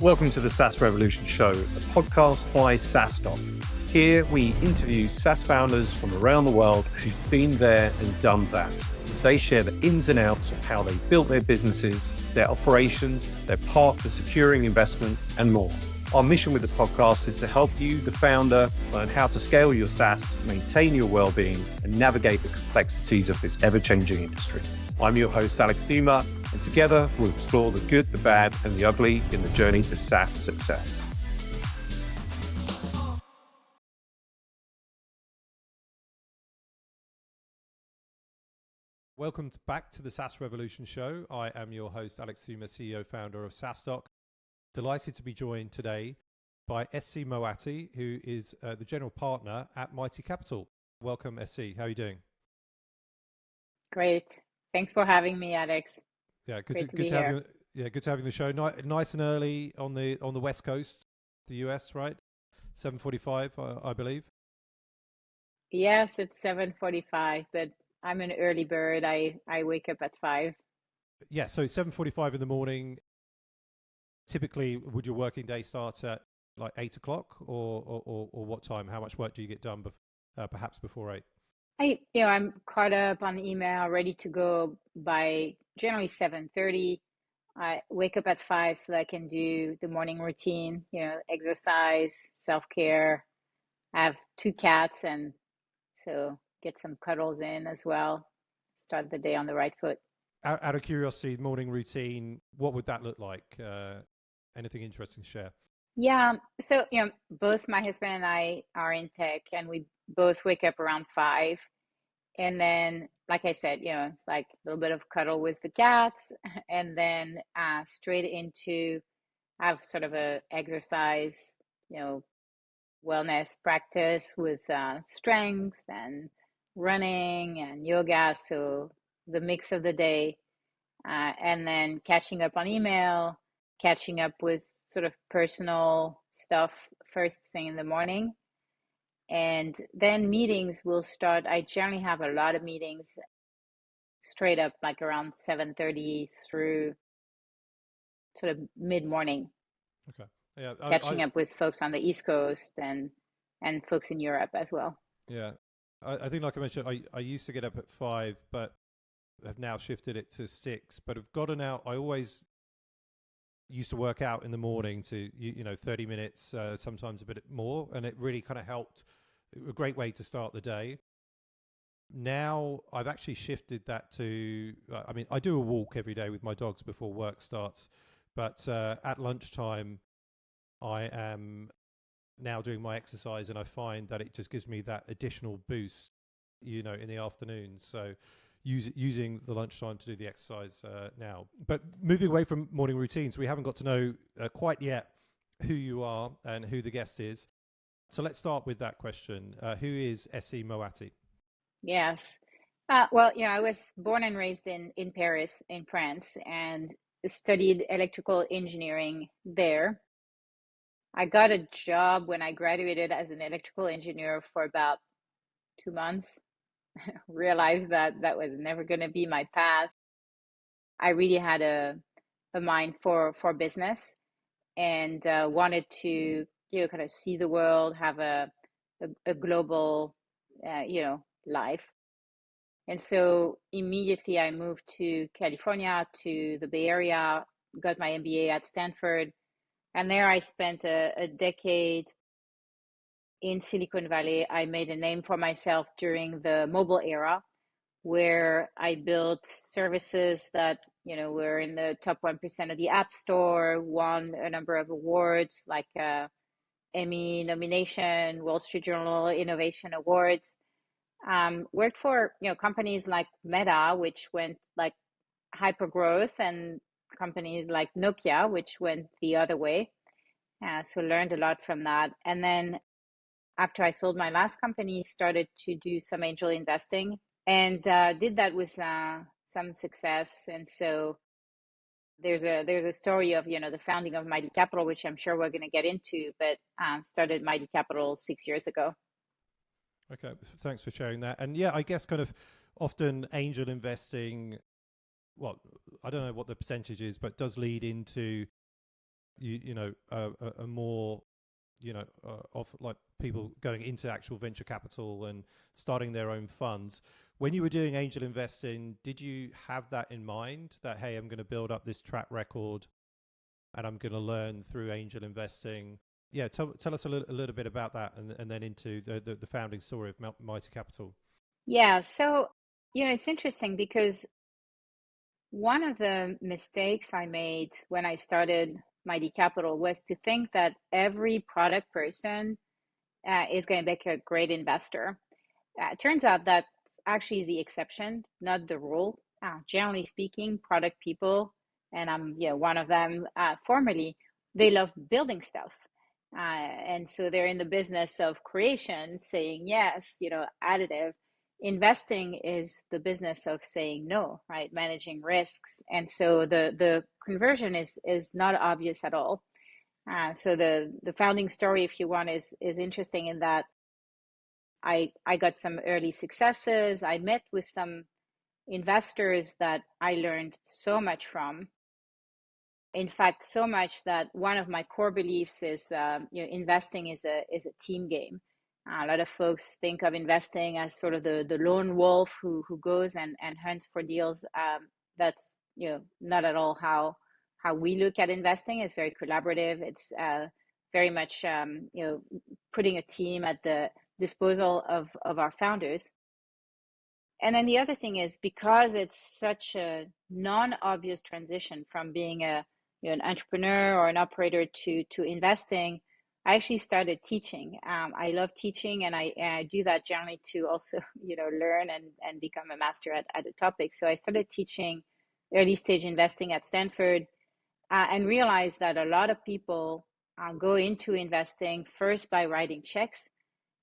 Welcome to the SaaS Revolution Show, a podcast by SaaStock. Here we interview SaaS founders from around the world who've been there and done that, as they share the ins and outs of how they built their businesses, their operations, their path to securing investment, and more. Our mission with the podcast is to help you, the founder, learn how to scale your SaaS, maintain your well-being, and navigate the complexities of this ever-changing industry. I'm your host, Alex Theuma, and together we'll explore the good, the bad, and the ugly in the journey to SaaS success. Welcome back to the SaaS Revolution Show. I am your host, Alex Theuma, CEO, founder of SaaStock. Delighted to be joined today by SC Moatti, who is the general partner at Moatti Capital. Welcome, SC. How are you doing? Great. Thanks for having me, Alex. Yeah, good to have you. Yeah, good to have you on the show. Nice and early on the West Coast, the US, right? 7:45, I believe. Yes, it's 7:45, but I'm an early bird. I wake up at 5. Yeah, so 7:45 in the morning. Typically, would your working day start at like 8 o'clock, or what time? How much work do you get done, perhaps before 8? I'm caught up on email, ready to go by generally 7:30. I wake up at 5 so that I can do the morning routine, exercise, self-care. I have 2 cats, and so get some cuddles in as well. Start the day on the right foot. Out of curiosity, morning routine, what would that look like? Anything interesting to share? Yeah, so both my husband and I are in tech, and we both wake up around 5. And then, like I said, it's like a little bit of cuddle with the cats, and then straight into have sort of a exercise, wellness practice with strength and running and yoga. So the mix of the day, and then catching up on email, catching up with sort of personal stuff first thing in the morning. And then meetings will start. I generally have a lot of meetings straight up like around 7:30 through sort of mid-morning. Okay. Yeah. Catching up with folks on the East Coast and folks in Europe as well. Yeah. I think, like I mentioned, I used to get up at 5, but have now shifted it to 6. But I've gotten out. I always used to work out in the morning to 30 minutes, sometimes a bit more, and it really kind of helped. A great way to start the day. Now I've actually shifted that to, I do a walk every day with my dogs before work starts, but at lunchtime I am now doing my exercise, and I find that it just gives me that additional boost in the afternoon. So using the lunchtime to do the exercise now. But moving away from morning routines, we haven't got to know quite yet who you are and who the guest is. So let's start with that question. Who is SC Moatti? Yes. Well, I was born and raised in Paris, in France, and studied electrical engineering there. I got a job when I graduated as an electrical engineer for about 2 months. Realized that was never going to be my path. I really had a mind for business, and wanted to kind of see the world, have a global life. And so immediately I moved to California, to the Bay Area, got my MBA at Stanford, and there I spent a decade in Silicon Valley. I made a name for myself during the mobile era, where I built services that were in the top 1% of the App Store, won a number of awards like Emmy nomination, Wall Street Journal Innovation Awards. Worked for companies like Meta, which went like hyper growth, and companies like Nokia, which went the other way. So learned a lot from that. And then after I sold my last company, started to do some angel investing, and did that with some success. And so there's a story of the founding of Moatti Capital, which I'm sure we're going to get into, but started Moatti Capital 6 years ago. Okay, thanks for sharing that. And yeah, I guess kind of often angel investing, well, I don't know what the percentage is, but does lead into a more, of like people going into actual venture capital and starting their own funds. When you were doing angel investing, did you have that in mind, that, hey, I'm going to build up this track record and I'm going to learn through angel investing? Yeah, tell us a little bit about that, and then into the founding story of Mighty Capital. Yeah, so, it's interesting because one of the mistakes I made when I started Mighty Capital was to think that every product person is going to make a great investor. It turns out that's actually the exception, not the rule. Generally speaking, product people, and I'm one of them formerly, they love building stuff. And so they're in the business of creation, saying yes, additive. Investing is the business of saying no, right? Managing risks. And so the conversion is not obvious at all. So the founding story, if you want, is interesting in that I got some early successes. I met with some investors that I learned so much from. In fact, so much that one of my core beliefs is, investing is a team game. A lot of folks think of investing as sort of the lone wolf who goes and hunts for deals. That's not at all how we look at investing. It's very collaborative. It's very much putting a team at the disposal of our founders. And then the other thing is, because it's such a non-obvious transition from being an entrepreneur or an operator to investing, I actually started teaching. I love teaching, and I do that generally to also learn and become a master at a topic. So I started teaching early stage investing at Stanford, and realized that a lot of people go into investing first by writing checks.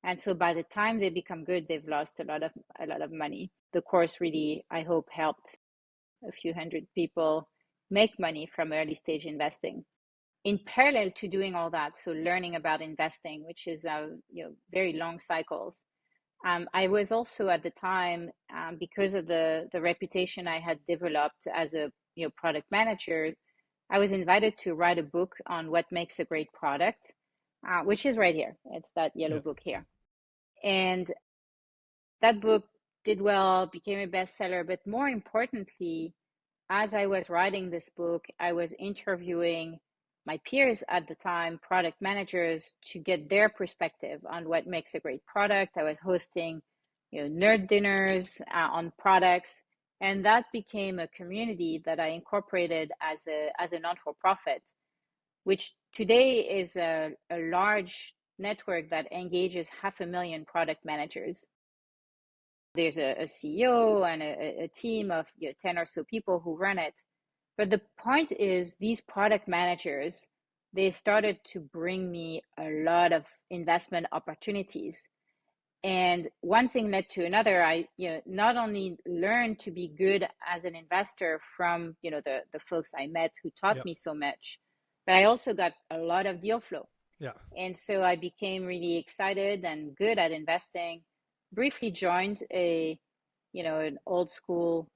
And so by the time they become good, they've lost a lot of money. The course really, I hope, helped a few hundred people make money from early stage investing. In parallel to doing all that, so learning about investing, which is very long cycles, I was also at the time, because of the reputation I had developed as a product manager, I was invited to write a book on what makes a great product, which is right here. It's that yellow book here. And that book did well, became a bestseller. But more importantly, as I was writing this book, I was interviewing my peers at the time, product managers, to get their perspective on what makes a great product. I was hosting nerd dinners on products. And that became a community that I incorporated as a non-for-profit, which today is a large network that engages 500,000 product managers. There's a CEO and a team of 10 or so people who run it. But the point is, these product managers, they started to bring me a lot of investment opportunities. And one thing led to another. I not only learned to be good as an investor from the folks I met who taught me so much, but I also got a lot of deal flow. Yeah. And so I became really excited and good at investing. Briefly joined an old school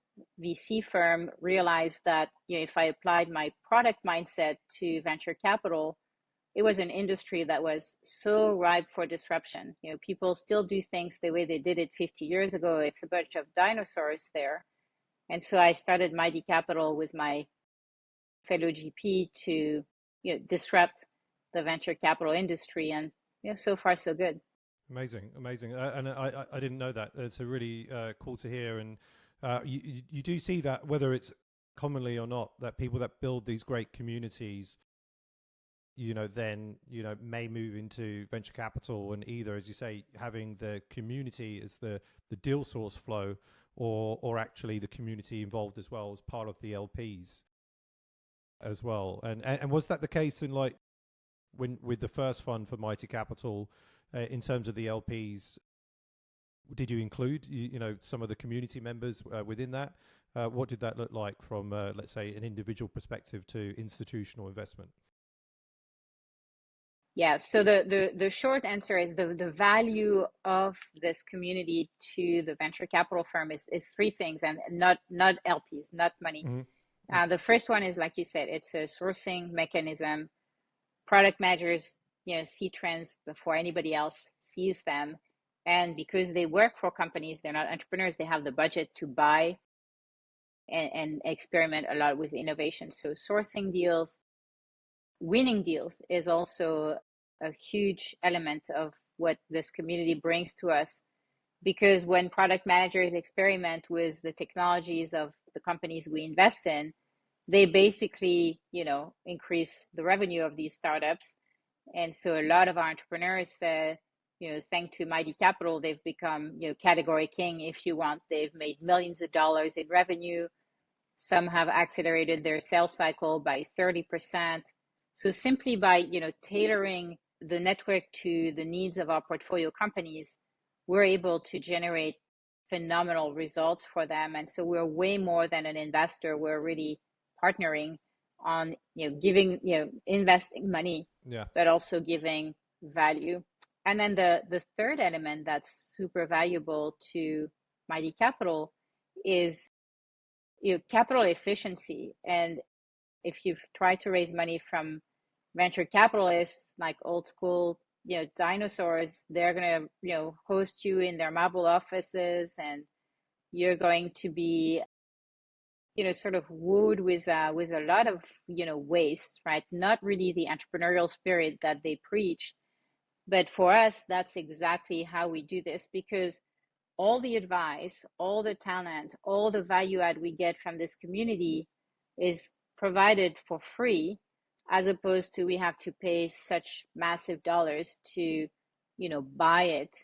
VC firm, realized that if I applied my product mindset to venture capital, it was an industry that was so ripe for disruption. People still do things the way they did it 50 years ago. It's a bunch of dinosaurs there. And so I started Mighty Capital with my fellow GP to disrupt the venture capital industry, and so far so good. Amazing. And I didn't know that. It's a really cool to hear. And you do see that, whether it's commonly or not, that people that build these great communities, then may move into venture capital, and either, as you say, having the community as the deal source flow, or actually the community involved as well as part of the LPs as well. And was that the case in with the first fund for Mighty Capital, in terms of the LPs? Did you include some of the community members within that? What did that look like from let's say an individual perspective to institutional investment? Yeah, so the short answer is the value of this community to the venture capital firm is three things, and not LPs, not money. Mm-hmm. The first one is, like you said, it's a sourcing mechanism product managers, see trends before anybody else sees them. And because they work for companies, they're not entrepreneurs, they have the budget to buy and experiment a lot with innovation. So sourcing deals, winning deals is also a huge element of what this community brings to us. Because when product managers experiment with the technologies of the companies we invest in, they basically, increase the revenue of these startups. And so a lot of our entrepreneurs say, thanks to Mighty Capital, they've become, category king, if you want. They've made millions of dollars in revenue. Some have accelerated their sales cycle by 30%. So simply by, tailoring the network to the needs of our portfolio companies, we're able to generate phenomenal results for them. And so we're way more than an investor. We're really partnering on, giving, investing money, but also giving value. And then the third element that's super valuable to Mighty Capital is, capital efficiency. And if you've tried to raise money from venture capitalists, like old school, dinosaurs, they're going to, host you in their marble offices, and you're going to be, sort of wooed with a lot of, waste, right? Not really the entrepreneurial spirit that they preach. But for us, that's exactly how we do this, because all the advice, all the talent, all the value add we get from this community is provided for free, as opposed to we have to pay such massive dollars to, buy it,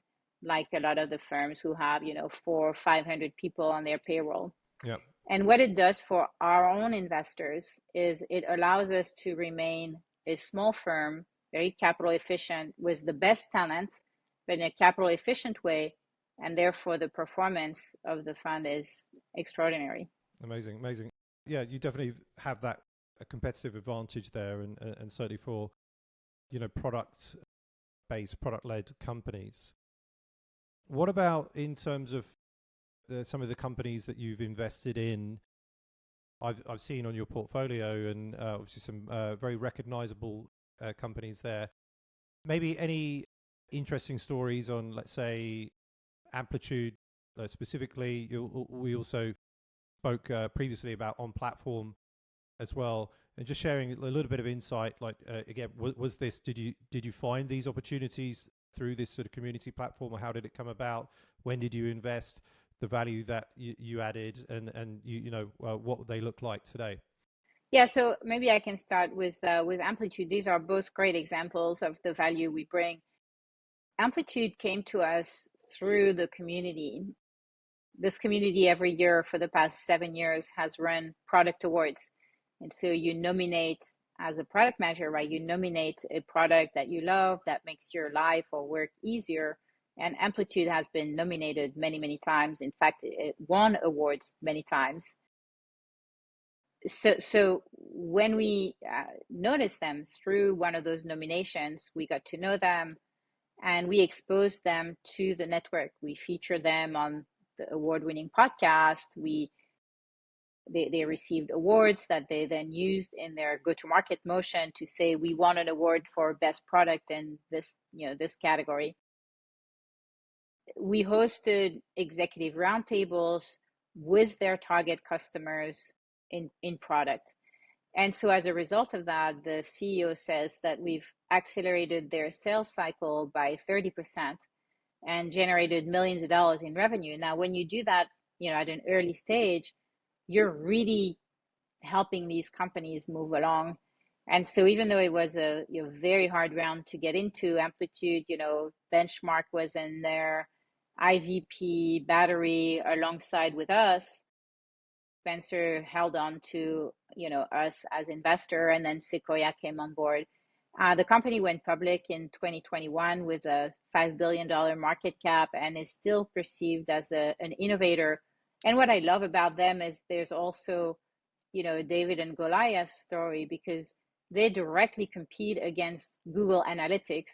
like a lot of the firms who have, 400 or 500 people on their payroll. Yeah. And what it does for our own investors is it allows us to remain a small firm, very capital efficient, with the best talent, but in a capital efficient way. And therefore, the performance of the fund is extraordinary. Amazing, amazing. Yeah, you definitely have that a competitive advantage there, and certainly for, product-based, product-led companies. What about in terms of some of the companies that you've invested in? I've seen on your portfolio, and obviously some very recognizable companies there. Maybe any interesting stories on, let's say, Amplitude specifically. We also spoke previously about on platform as well, and just sharing a little bit of insight. Like again, was this? Did you find these opportunities through this sort of community platform, or how did it come about? When did you invest? The value that you added, and what they look like today. Yeah, so maybe I can start with Amplitude. These are both great examples of the value we bring. Amplitude came to us through the community. This community every year for the past 7 years has run product awards. And so you nominate, as a product manager, right? You nominate a product that you love, that makes your life or work easier. And Amplitude has been nominated many, many times. In fact, it won awards many times. So when we noticed them through one of those nominations, we got to know them, and we exposed them to the network. We feature them on the award-winning podcast. They received awards that they then used in their go-to-market motion to say, we won an award for best product in this category. We hosted executive roundtables with their target customers in product. And so as a result of that, the CEO says that we've accelerated their sales cycle by 30% and generated millions of dollars in revenue. Now, when you do that, at an early stage, you're really helping these companies move along. And so even though it was a very hard round to get into, Amplitude, Benchmark was in there, IVP, Battery alongside with us. Spencer held on to, us as investor, and then Sequoia came on board. The company went public in 2021 with a $5 billion market cap and is still perceived as an innovator. And what I love about them is there's also, David and Goliath story, because they directly compete against Google Analytics,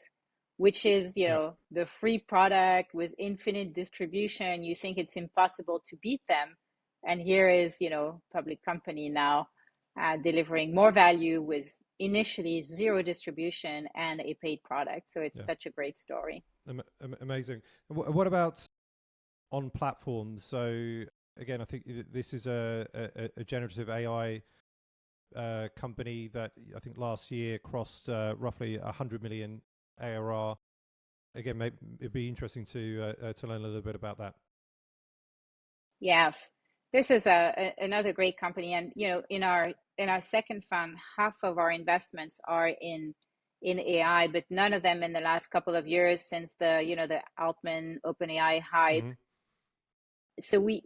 which is, the free product with infinite distribution. You think it's impossible to beat them. And here is, public company now delivering more value with initially zero distribution and a paid product. So it's such a great story. Amazing. What about on platforms? So again, I think this is a generative AI company that I think last year crossed roughly 100 million ARR. Again, maybe it'd be interesting to learn a little bit about that. Yes, this is another great company, and in our second fund, half of our investments are in AI, but none of them in the last couple of years since the Altman OpenAI hype. Mm-hmm. So we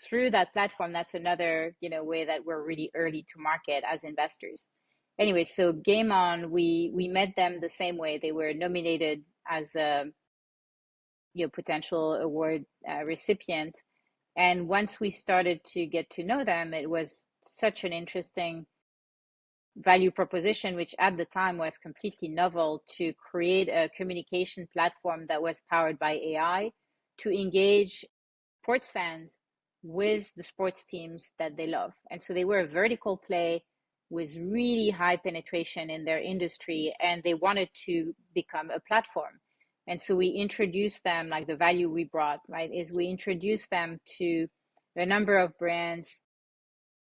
through that platform, that's another way that we're really early to market as investors. Anyway, so Game On, we met them the same way. They were nominated as a potential award recipient. And once we started to get to know them, it was such an interesting value proposition, which at the time was completely novel, to create a communication platform that was powered by AI to engage sports fans with the sports teams that they love. And so they were a vertical play with really high penetration in their industry, and they wanted to become a platform. And so we introduced them, like the value we brought, right, is we introduced them to a number of brands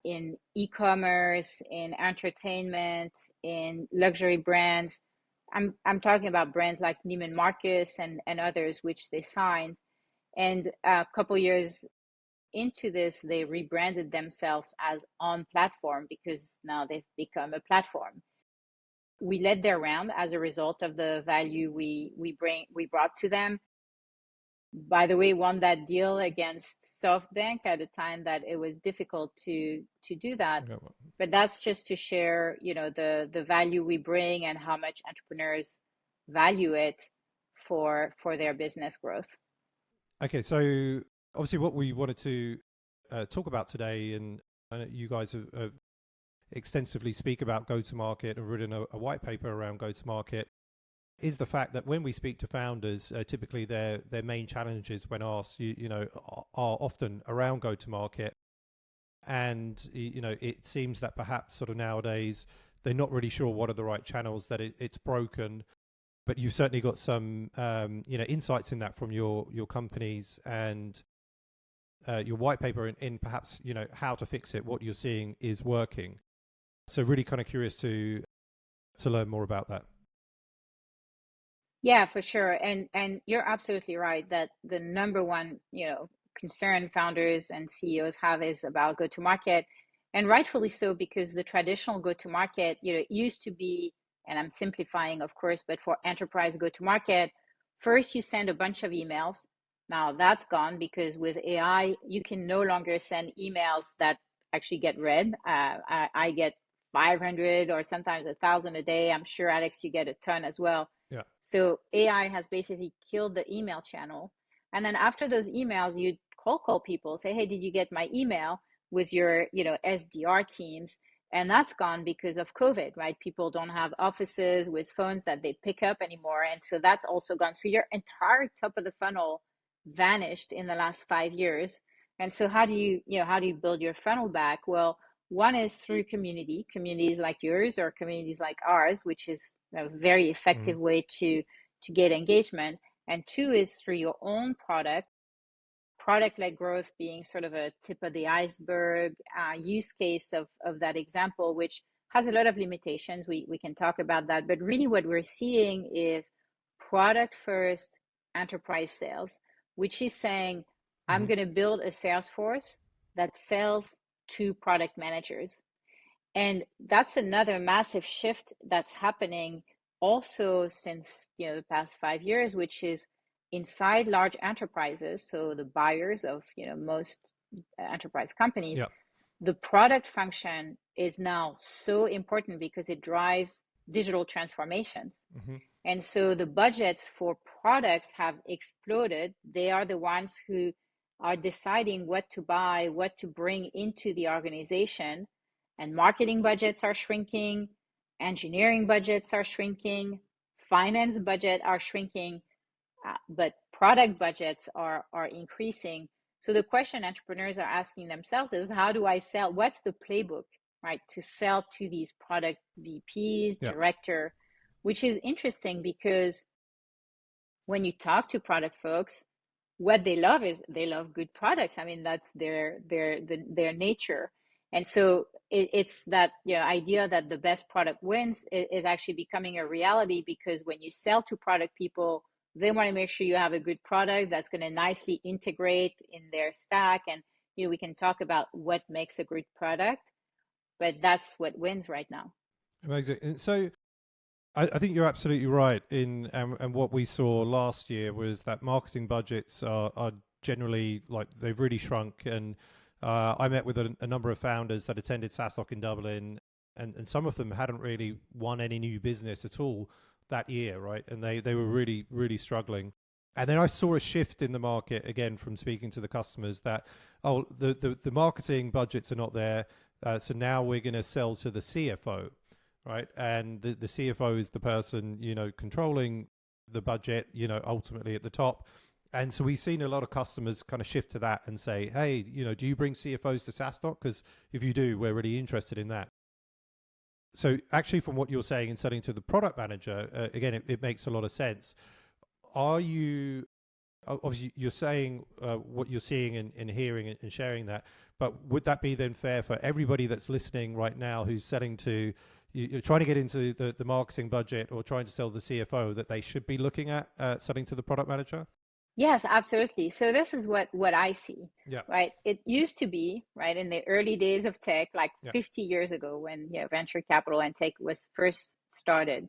in e-commerce, in entertainment, in luxury brands. I'm talking about brands like Neiman Marcus and others, which they signed. And a couple years into this, they rebranded themselves as On Platform because now they've become a platform. We led their round as a result of the value we brought to them. By the way, won that deal against SoftBank at a time that it was difficult to do that. But that's just to share, the value we bring and how much entrepreneurs value it for their business growth. Okay, so obviously what we wanted to talk about today, and you guys have extensively speak about go-to-market and written a white paper around go-to-market, is the fact that when we speak to founders, typically their main challenges when asked, are often around go-to-market. And, it seems that perhaps sort of nowadays they're not really sure what are the right channels, that it's broken. But you've certainly got some, insights in that from your companies and your white paper in perhaps, how to fix it, what you're seeing is working. So really kind of curious to learn more about that. Yeah, for sure. And you're absolutely right that the number one, concern founders and CEOs have is about go-to-market. And rightfully so, because the traditional go-to-market, it used to be, and I'm simplifying, of course, but for enterprise go-to-market, first you send a bunch of emails. Now that's gone because with AI, you can no longer send emails that actually get read. I get 500 or sometimes 1,000 a day. I'm sure, Alex, you get a ton as well. Yeah. So AI has basically killed the email channel. And then after those emails, you call people, say, hey, did you get my email with your, SDR teams? And that's gone because of COVID, right? People don't have offices with phones that they pick up anymore. And so that's also gone. So your entire top of the funnel vanished in the last 5 years. And so how do you build your funnel back? Well, one is through communities like yours or communities like ours, which is a very effective way to get engagement. And two is through your own product-led growth being sort of a tip of the iceberg use case of that example, which has a lot of limitations. We can talk about that. But really what we're seeing is product first enterprise sales, which is saying, I'm going to build a sales force that sells to product managers. And that's another massive shift that's happening also since the past 5 years, which is inside large enterprises, so the buyers of most enterprise companies. Yeah. The product function is now so important because it drives digital transformations. And so the budgets for products have exploded. They are the ones who are deciding what to buy, what to bring into the organization. And marketing budgets are shrinking, engineering budgets are shrinking, finance budget are shrinking, but product budgets are increasing. So the question entrepreneurs are asking themselves is, how do I sell? What's the playbook? right, to sell to these product VPs, Yeah. director, which is interesting because when you talk to product folks, what they love is they love good products. I mean, that's their nature. And so it's that idea that the best product wins is actually becoming a reality, because when you sell to product people, they want to make sure you have a good product that's going to nicely integrate in their stack. And we can talk about what makes a good product, but that's what wins right now. Amazing. And so I think you're absolutely right in, and what we saw last year was that marketing budgets are generally, like, they've really shrunk. And I met with a number of founders that attended SaaStock in Dublin, and some of them hadn't really won any new business at all that year, right? And they were really, really struggling. And then I saw a shift in the market again from speaking to the customers that, oh, the marketing budgets are not there, so now we're going to sell to the CFO. Right. And the CFO is the person, controlling the budget, ultimately at the top. And so we've seen a lot of customers kind of shift to that and say, hey, do you bring CFOs to SaaStock? Because if you do, we're really interested in that. So actually, from what you're saying and selling to the product manager, again, it makes a lot of sense. Are you, obviously you're saying what you're seeing and hearing and sharing that, but would that be then fair for everybody that's listening right now who's selling to, you're trying to get into the marketing budget or trying to sell the CFO, that they should be looking at selling to the product manager? Yes, absolutely. So this is what I see, Yeah. right? It used to be, right, in the early days of tech, like Yeah. 50 years ago when venture capital and tech was first started,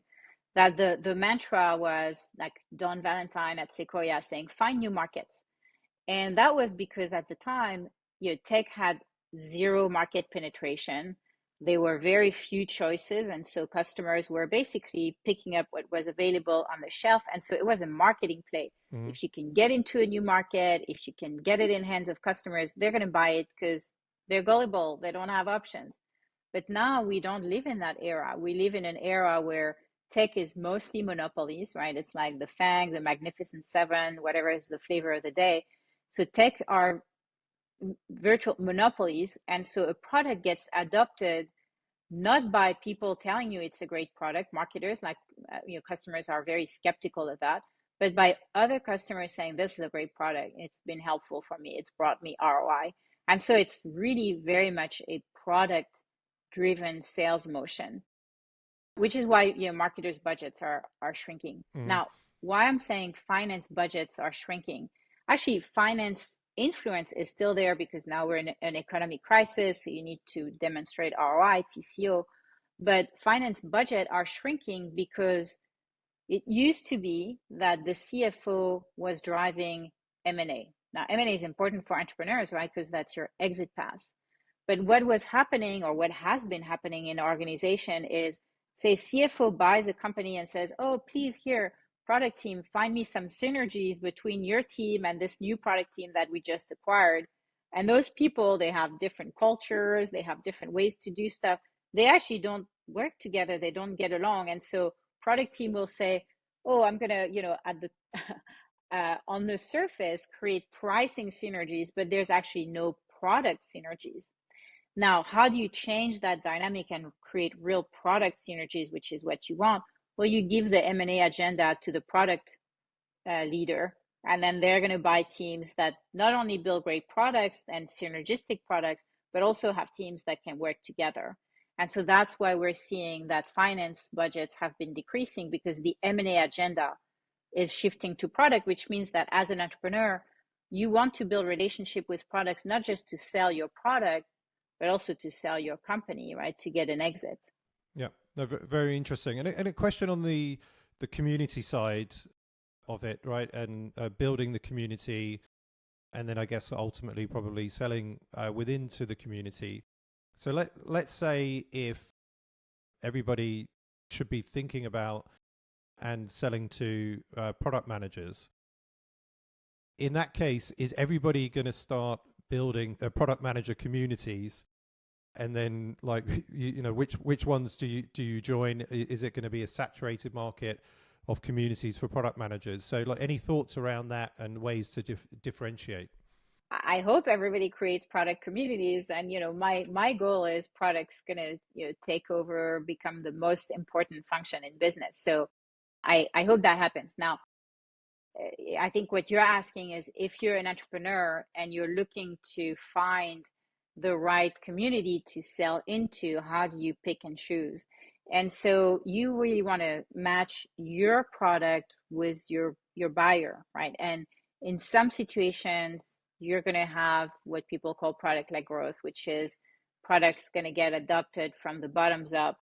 that the mantra was like Don Valentine at Sequoia saying, find new markets. And that was because at the time, tech had zero market penetration. There were very few choices. And so customers were basically picking up what was available on the shelf. And so it was a marketing play. Mm-hmm. If you can get into a new market, if you can get it in hands of customers, they're going to buy it because they're gullible. They don't have options. But now we don't live in that era. We live in an era where tech is mostly monopolies, right? It's like the FANG, the Magnificent Seven, whatever is the flavor of the day. So tech are virtual monopolies. And so a product gets adopted not by people telling you it's a great product, marketers, like customers are very skeptical of that, but by other customers saying, this is a great product, it's been helpful for me, it's brought me ROI. And so it's really very much a product driven sales motion, which is why marketers' budgets are shrinking. Mm-hmm. Now, why I'm saying finance budgets are shrinking, actually finance influence is still there because now we're in an economic crisis, so you need to demonstrate ROI, TCO, but finance budget are shrinking because it used to be that the CFO was driving M&A. Now, M&A is important for entrepreneurs, right? Because that's your exit path. But what was happening, or what has been happening in an organization, is, say, CFO buys a company and says, oh, please, here, product team, find me some synergies between your team and this new product team that we just acquired. And those people, they have different cultures, they have different ways to do stuff. They actually don't work together, they don't get along. And so product team will say, oh, I'm going to, at the on the surface, create pricing synergies, but there's actually no product synergies. Now, how do you change that dynamic and create real product synergies, which is what you want? Well, you give the M&A agenda to the product leader, and then they're going to buy teams that not only build great products and synergistic products, but also have teams that can work together. And so that's why we're seeing that finance budgets have been decreasing, because the M&A agenda is shifting to product, which means that as an entrepreneur, you want to build relationship with products, not just to sell your product, but also to sell your company, right? To get an exit. Yeah, no, very interesting. And a question on the community side of it, right? And building the community, and then I guess ultimately probably selling within to the community. So let's say if everybody should be thinking about and selling to product managers, in that case, is everybody going to start building product manager communities? And then, like, which ones do you join? Is it going to be a saturated market of communities for product managers? So, like, any thoughts around that and ways to differentiate? I hope everybody creates product communities, and my goal is products gonna take over, become the most important function in business. So I hope that happens. Now, I think what you're asking is, if you're an entrepreneur and you're looking to find the right community to sell into, how do you pick and choose? And so you really want to match your product with your buyer, right? And in some situations, you're going to have what people call product-led growth, which is products going to get adopted from the bottoms up.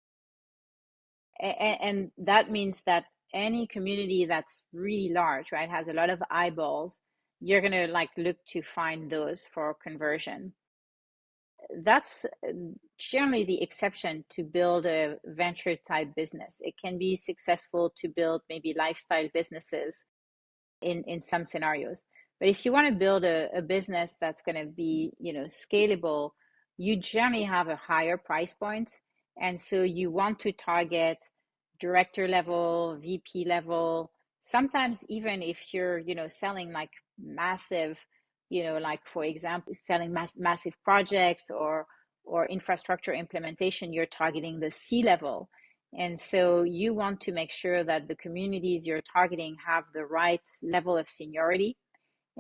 And that means that any community that's really large, right, has a lot of eyeballs, you're going to like look to find those for conversion. That's generally the exception to build a venture type business. It can be successful to build maybe lifestyle businesses in some scenarios. But if you want to build a business that's going to be, scalable, you generally have a higher price point. And so you want to target director level, VP level. Sometimes even if you're, selling like massive, like for example, selling massive projects or infrastructure implementation, you're targeting the C level. And so you want to make sure that the communities you're targeting have the right level of seniority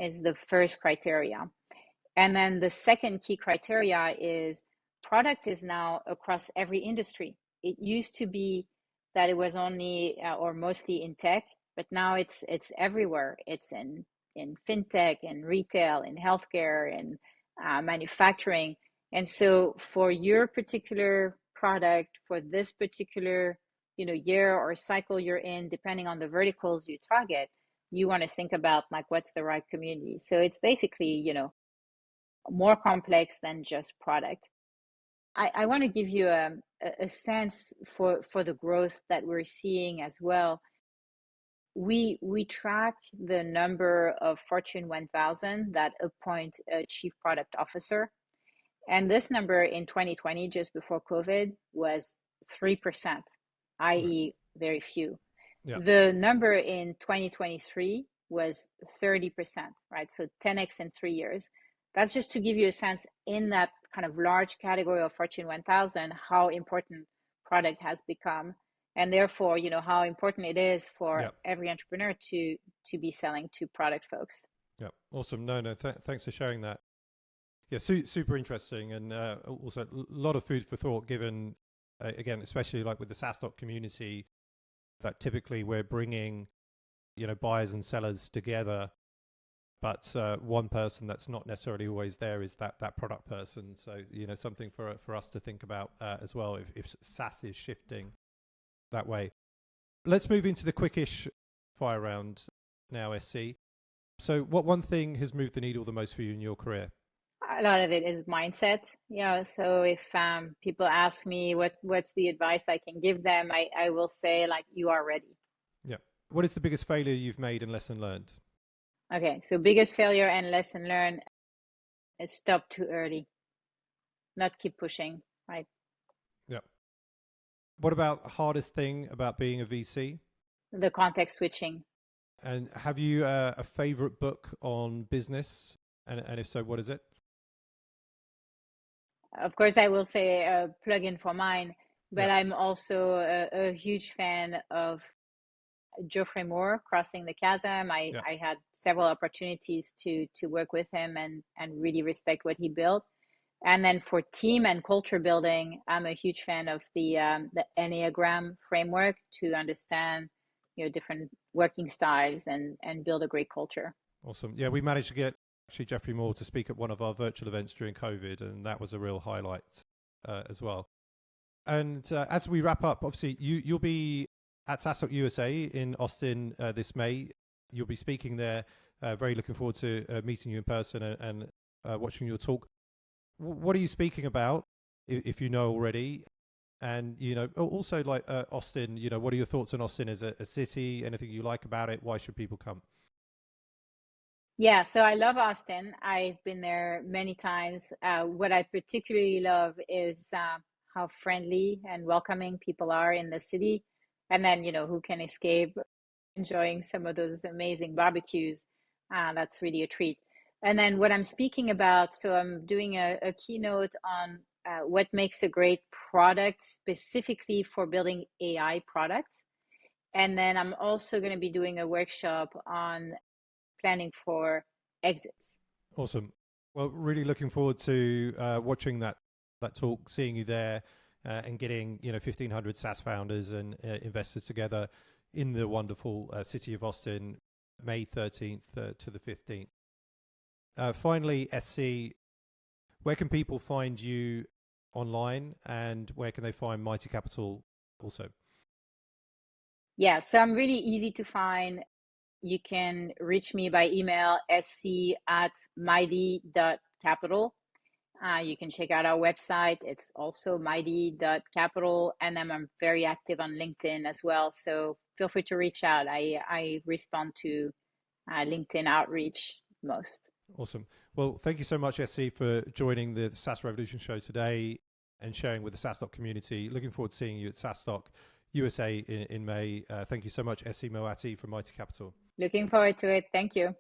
is the first criteria. And then the second key criteria is product is now across every industry. It used to be that it was only or mostly in tech, but now it's everywhere. It's in fintech, in retail, in healthcare, in manufacturing. And so for your particular product, for this particular year or cycle you're in, depending on the verticals you target, you want to think about like what's the right community. So it's basically more complex than just product. I want to give you a sense for the growth that we're seeing as well. We track the number of Fortune 1000 that appoint a chief product officer. And this number in 2020, just before COVID, was 3%, i.e. very few. Yeah. The number in 2023 was 30%, right? So 10x in 3 years. That's just to give you a sense in that kind of large category of Fortune 1000, how important product has become. And therefore, how important it is for every entrepreneur to be selling to product folks. Yeah, awesome. No, thanks for sharing that. Yeah, super interesting, and also a lot of food for thought given, again, especially like with the SaaStock community, that typically we're bringing, buyers and sellers together, but one person that's not necessarily always there is that product person. So, something for us to think about as well if SaaS is shifting that way. Let's move into the quickish fire round now, SC. So what one thing has moved the needle the most for you in your career? A lot of it is mindset. So if people ask me what's the advice I can give them, I will say, like, you are ready. Yeah. What is the biggest failure you've made and lesson learned? Okay, so biggest failure and lesson learned is stop too early, not keep pushing, right? Yeah. What about hardest thing about being a VC? The context switching. And have you a favorite book on business? And if so, what is it? Of course, I will say a plug-in for mine, but I'm also a huge fan of Geoffrey Moore, Crossing the Chasm. I had several opportunities to work with him and really respect what he built. And then for team and culture building, I'm a huge fan of the Enneagram framework to understand different working styles and build a great culture. Awesome. Yeah, we managed to get actually Geoffrey Moore to speak at one of our virtual events during COVID, and that was a real highlight as well. And as we wrap up, obviously you'll be at SaaStock USA in Austin this May. You'll be speaking there. Very looking forward to meeting you in person and watching your talk. What are you speaking about, if you know already? And, also like Austin, what are your thoughts on Austin as a city? Anything you like about it? Why should people come? Yeah, so I love Austin. I've been there many times. What I particularly love is how friendly and welcoming people are in the city. And then, who can escape enjoying some of those amazing barbecues? That's really a treat. And then what I'm speaking about, so I'm doing a keynote on what makes a great product specifically for building AI products. And then I'm also going to be doing a workshop on planning for exits. Awesome. Well, really looking forward to watching that talk, seeing you there, and getting 1,500 SaaS founders and investors together in the wonderful city of Austin, May 13th to the 15th. Finally, SC, where can people find you online, and where can they find Moatti Capital also? Yeah, so I'm really easy to find. You can reach me by email, sc@moatti.capital. You can check out our website. It's also moatti.capital. And then I'm very active on LinkedIn as well. So feel free to reach out. I respond to LinkedIn outreach most. Awesome. Well, thank you so much, SC, for joining the SaaS Revolution Show today and sharing with the SaaStock community. Looking forward to seeing you at SaaStock USA in May. Thank you so much, SC Moatti from Moatti Capital. Looking forward to it. Thank you.